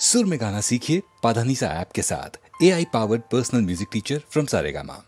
सुर में गाना सीखिए पाधानीसा ऐप के साथ। AI powered personal music teacher from Saregama.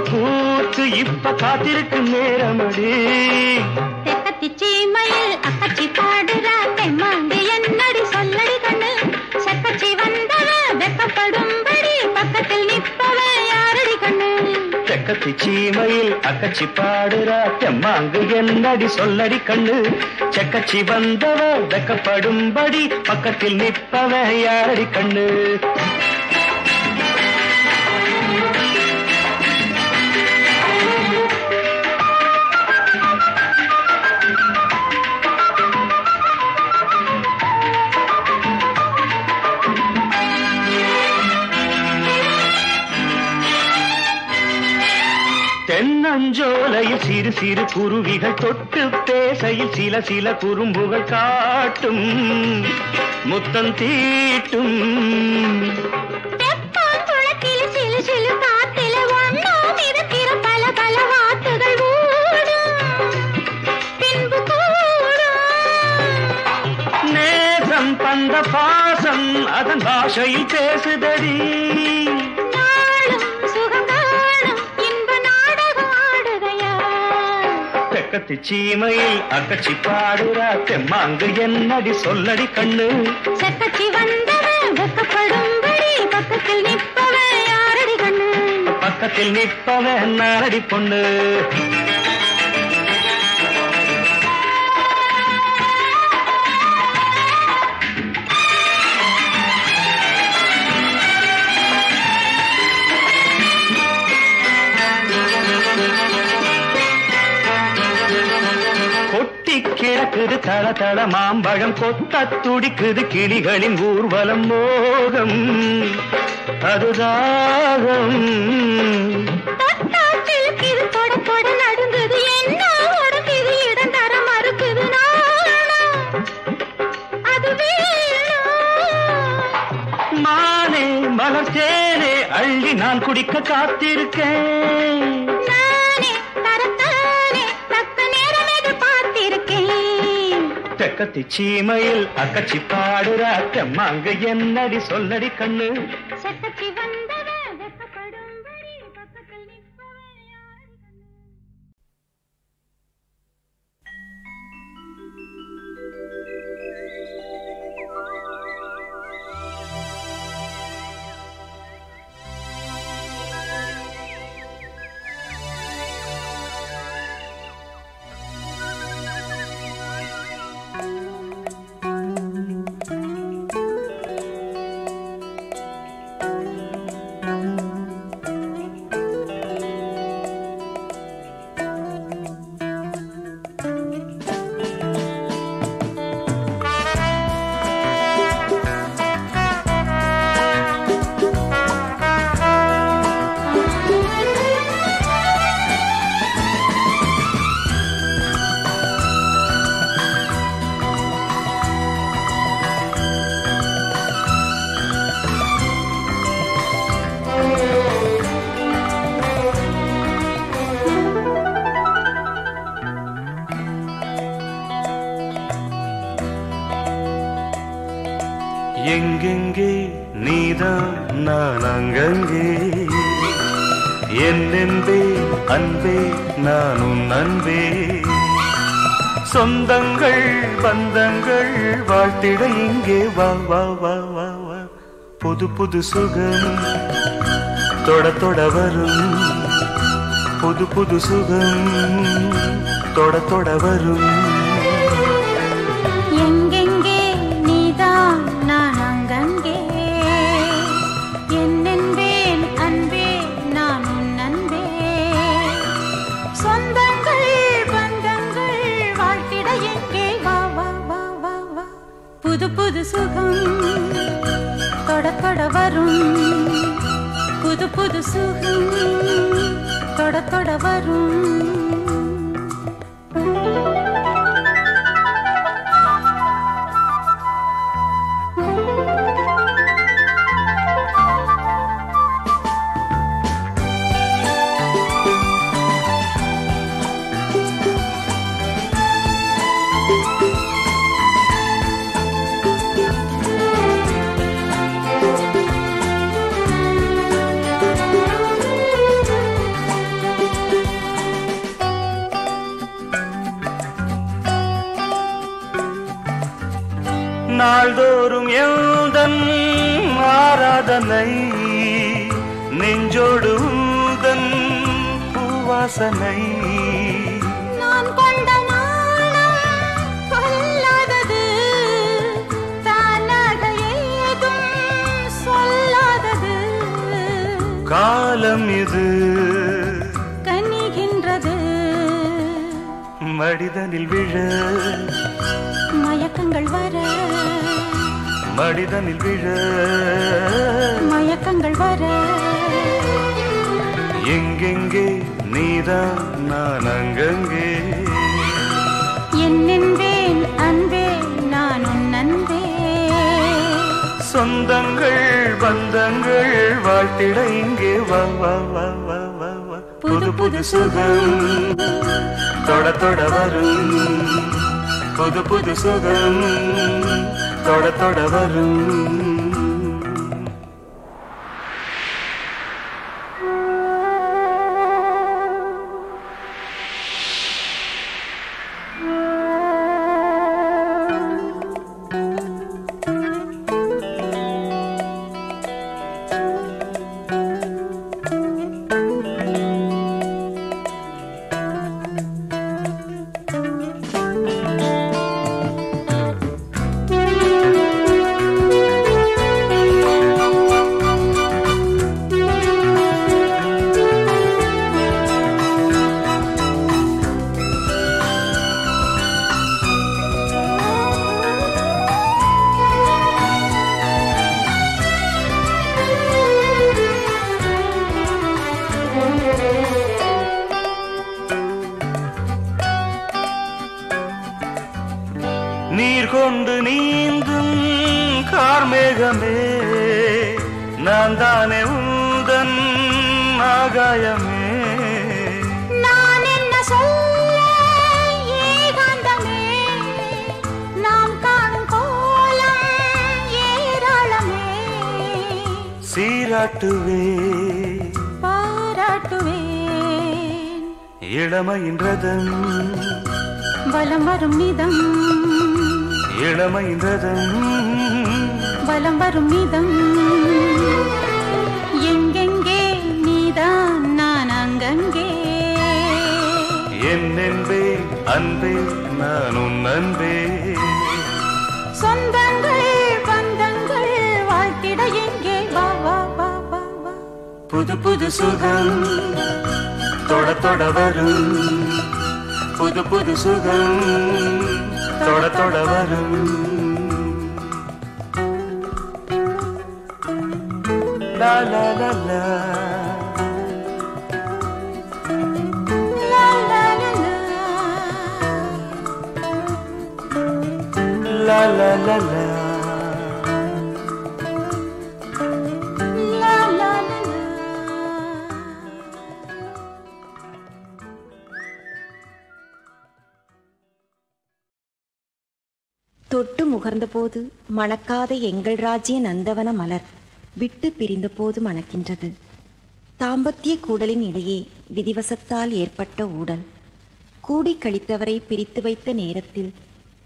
பூத்து இப்ப காத்திருக்கு நேரமடி தெக்கத்திச்சி மயில் அக்கச்சி பாடுறா தெம்மாங்கு என்னடி சொல்லடி கண்ணு செக்கச்சி வந்தவ வெக்கப்படும்படி பக்கத்தில் நிற்பவ யாரடி கண்ணு தெக்கத்திச்சி மயில் அக்கச்சி பாடுறா தெம்மாங்கு என்னடி சொல்லடி கண்ணு செக்கச்சி வந்தவ வெக்கப்படும்படி பக்கத்தில் நிற்பவ யாரடி கண்ணு தென்னஞ்சோலையில் சிறு சிறு குருவிகள் தொட்டு பேசையில் சில சில குறும்புகள் காட்டும் முத்தம் தீட்டும் சிலு சிலு காத்தில ஒன்றும் இருக்கிற பல பல வார்த்தைகள் ஊடும் பின்பு கூடும் நேசம் பந்த பாசம் அதன் பாஷையில் பேசுதடி தெக்கத்தி சீமையில் அக்கச்சி பாடுறா தெம்மாங்கு என்னடி சொல்லடி கண்ணு செக்கச்சி வந்தவ வெக்கப்படும்படி பக்கத்தில் நிற்பவ யாரடி கண்ணு பக்கத்தில் நிற்பவ நாரடி பொண்ணு கிழக்குது தள தள மாம்பழம் கொத்த துடிக்குது கிளிகளின் ஊர்வலம் மோகம் அதுதாகம் தொட தொட நடுங்குது என்ன உடம்புது இடம் தர மறுக்குது அது மானே மலர்த்தேனே அள்ளி நான் குடிக்க காத்திருக்கேன் தெக்கத்தி சீமையில் அக்கச்சி பாடுறா தெம்மாங்கு என்னடி சொல்லடி கண்ணு செக்கச்சி வந்தவ வெக்கப்படும்படி பக்கத்தில் நிற்பவ யாரடி கண்ணு எங்கெங்கே நீதான் நான் அங்கங்கே என்னென்பே அன்பே நான் உன் அன்பே சொந்தங்கள் பந்தங்கள் வாழ்த்திட இங்கே வா வா வா வா வா புது புது சுகம் தொட தொட வரும் புது புது சுகம் தொட தொட வரும் எங்கெங்கே நீதான் நான் அங்கங்கே தொட தொட வரும் புது புது சுகம் தொட தொட வரும் நாள்தோறும் எந்தன் ஆராதனை நெஞ்சோடு உந்தன் பூவாசனை நான் கொண்ட நாணம் கொல்லாதது தானாக ஏதும் சொல்லாதது காலம் இது கனிகின்றது மடிதனில் விழ மயக்கங்கள் வர மடிதனில் விழ மயக்கங்கள் வர எங்கெங்கே நீதான் நான் அங்கங்கே என்னென்பேன் அன்பே நான் உன் அன்பே சொந்தங்கள் பந்தங்கள் வாழ்த்திட இங்கே வா வா வா வா வா வா புது புது சுகம் தொட தொட வரும் புது புது சுகம் தொட தொட வரும் நீர் கொண்டு நீந்தும் கார்மேகமே நான் தானே உந்தன் ஆகாயமே நான் என்ன சொல்ல ஏகாந்தமே நாம் காணும் கோலம் ஏராளமே சீராட்டுவே பாராட்டுவேன் இளமையின் ரதம் வலம் வரும் நிதம் இளமையின் ரதம் வலம் வரும் நிதம் எங்கெங்கே நீதான் நான் அங்கங்கே என்னென்பே அன்பே நான் உன் அன்பே சொந்தங்கள் பந்தங்கள் வாழ்த்திட எங்கே வா வா வா வா வா புது புது சுகம் தொட தொட வரும் புது புது சுகம் தொட தொட வரும் லா லா லா லா லா லா லா லா லா லா லா லா லா லா தொட்டு முகர்ந்தபோது மணக்காத எங்கள் ராஜ்ய நந்தவன மலர் விட்டு பிரிந்த போது மணக்கின்றது. தாம்பத்திய கூடலின் இடையே விதிவசத்தால் ஏற்பட்ட ஊடல். கூடி கழித்தவரை பிரித்து வைத்த நேரத்தில்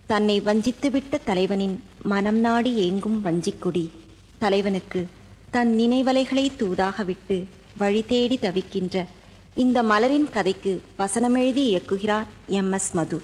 தன்னை வஞ்சித்துவிட்ட தலைவனின் மனம் நாடி ஏங்கும் வஞ்சிக்குடி தலைவனுக்கு தன் நினைவலைகளை தூதாக விட்டு வழி தேடி தவிக்கின்ற இந்த மலரின் கதைக்கு வசனமெழுதி இயக்குகிறார் MS மது.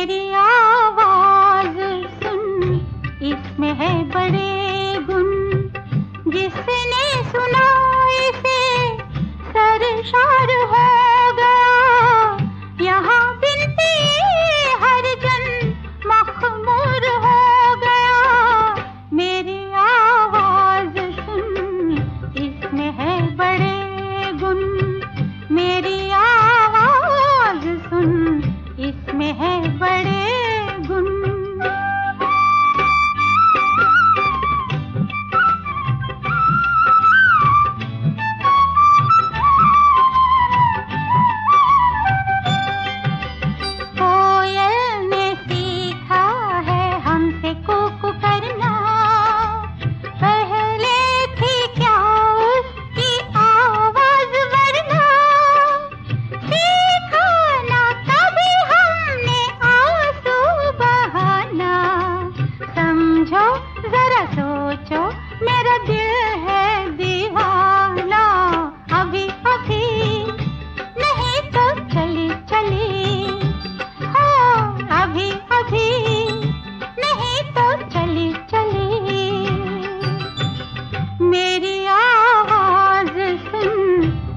मेरी आवाज सुन, इसमें है बड़े गुण, जिसने सुना इसे सरशार हो गया, यहाँ बिनती हर जन मखमूर हो गया। मेरी आवाज सुन, इसमें है बड़े गुण, मेरी आवाज सुन, इसमें है बड़े गुण।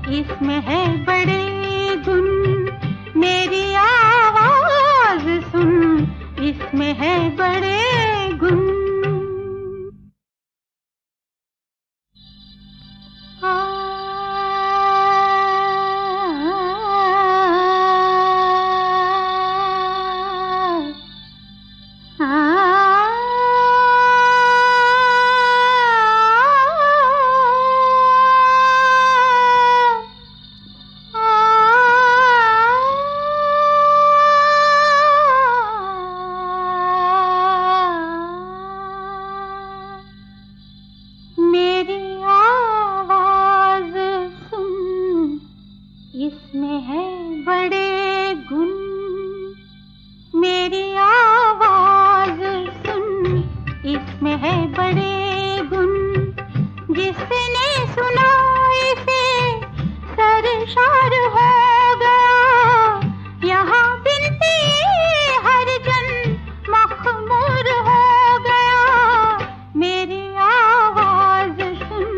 इसमें है बड़े गुण, मेरी आवाज सुन, इसमें है बड़े गुण। इसमें है बड़े गुण, मेरी आवाज सुन, इसमें है बड़े गुण, जिसने सुना इसे सरशार हो गया, यहाँ बिनती हर जन मखमूर हो गया। मेरी आवाज सुन,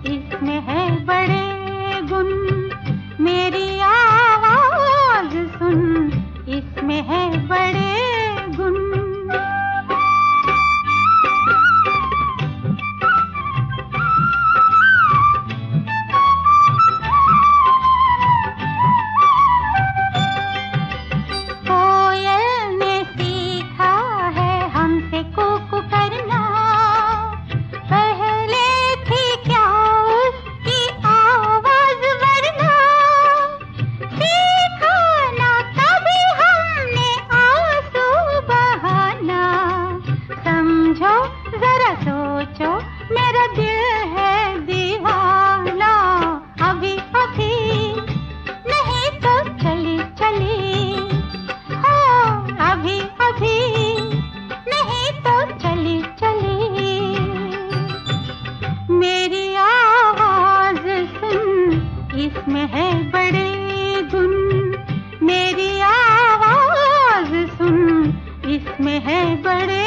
इसमें है बड़े गुण, मेरी आवाज सुन, इसमें है बड़े गुण। कोयल ने सीखा है हमसे कूक करना, पहले थी क्या उसकी आवाज वरना, सीखा ना तभी हमने आंसू बहाना। समझो जरा सोचो मेरा दिल है दीवाना, अभी अभी नहीं तो चली चली, हाँ अभी अभी नहीं तो चली चली। मेरी आवाज सुन, इसमें है बड़े गुण, मेरी आवाज सुन, इसमें है बड़े